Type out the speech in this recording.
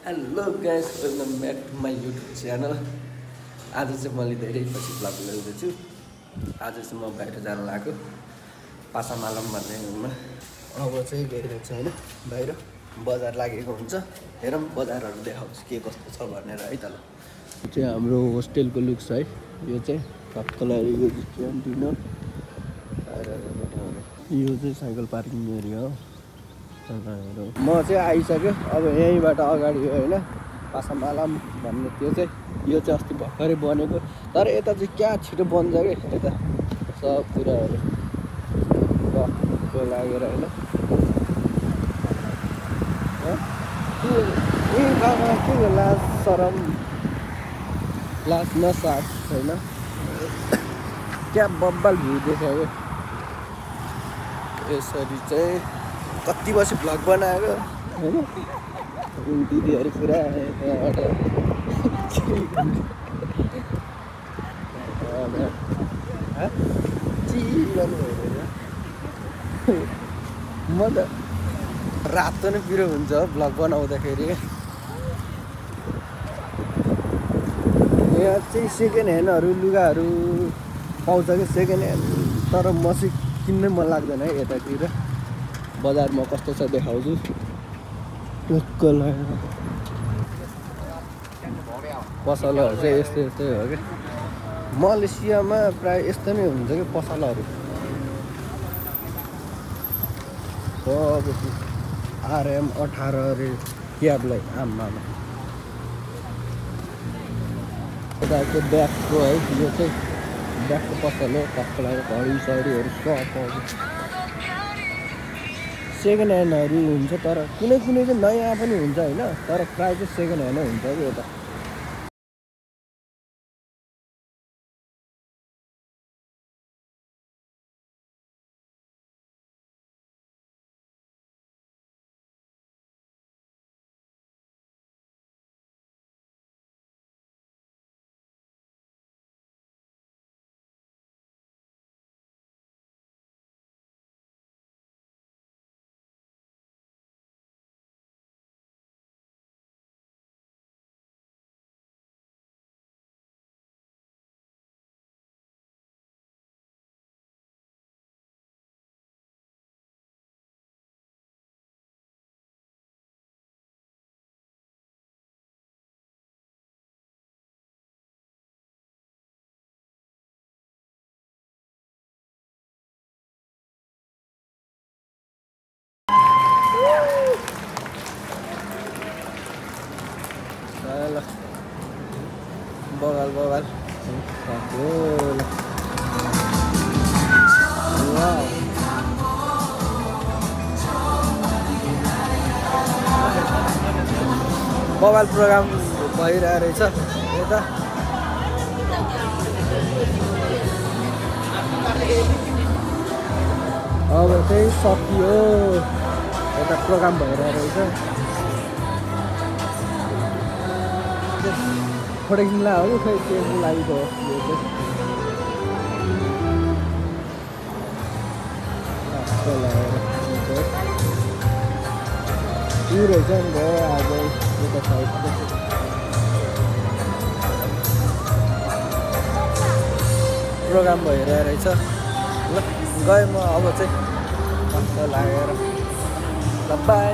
Hello guys, welcome back to my YouTube channel. आज चाहिँ मैले धेरै पछि भ्लग ल्याउँदैछु। आज चाहिँ म बाहिर जान लागेको पासामालम भन्ने ठाउँमा। अब चाहिँ गइरहेको छ होइन, बाहिर बजार लागेको हुन्छ। हेरौँ बजारहरू देखाउँछु के कस्तो छ भनेर है त। ल चाहिँ हाम्रो होस्टेलको लुक्स है, यो चाहिँ टक्कलारीको क्यान्टिन हो। यो चाहिँ साइकल पार्किङ एरिया हो। म चाहिँ आइसक्यो। अब यहीँबाट अगाडि होइन पासामालम भन्ने त्यो चाहिँ यो चाहिँ अस्ति भर्खरै बनेको, तर यता चाहिँ क्या छिटो बन्छ कि यता सब कुराहरू भक्कु लागेर होइन। यही ठाउँमा के लाज सरम लाज नसाथ होइन, क्या बब्बाल भ्यू देखायो। यसरी चाहिँ कति बसी भ्लग बनाएको होइन। दिदीहरू पुरा म त रातो नै पिरो हुन्छ भ्लग बनाउँदाखेरि। यहाँ चाहिँ सेकेन्ड ह्यान्डहरू लुगाहरू पाउँछ कि सेकेन्ड ह्यान्ड, तर म चाहिँ किन्नै मन लाग्दैन है। यतातिर बजारमा कस्तो छ देखाउँछु। टक्क लागेर पसलहरू चाहिँ यस्तै यस्तै हो कि मलेसियामा प्रायः यस्तो नै हुन्छ कि पसलहरू सब RM 18 अरे क्याबलाई आम्मा। यता चाहिँ ब्यागको है, यो चाहिँ ब्यागको पसल हो। टक्क लागेर घडी सडीहरू सब पाउँछ। सेकेन्ड ह्यान्डहरू हुन्छ, तर कुनै कुनै चाहिँ नयाँ पनि हुन्छ होइन, तर प्रायः चाहिँ सेकेन्ड ह्यान्ड हुन्छ कि यता। ल बगाल बगाल बगाल प्रोग्राम भइरहेको रहेछ यता। अब चाहिँ सकियो, यता प्रोग्राम भइरहेको रहेछ। फोटोकिनला हो कि खै त्यसको लागि त हो यो चाहिँ। यो रहेछ नि त अब यता साइड प्रोग्राम भइरहेको रहेछ। ल गएँ म अब चाहिँ टक्क लागेर। ल बाई।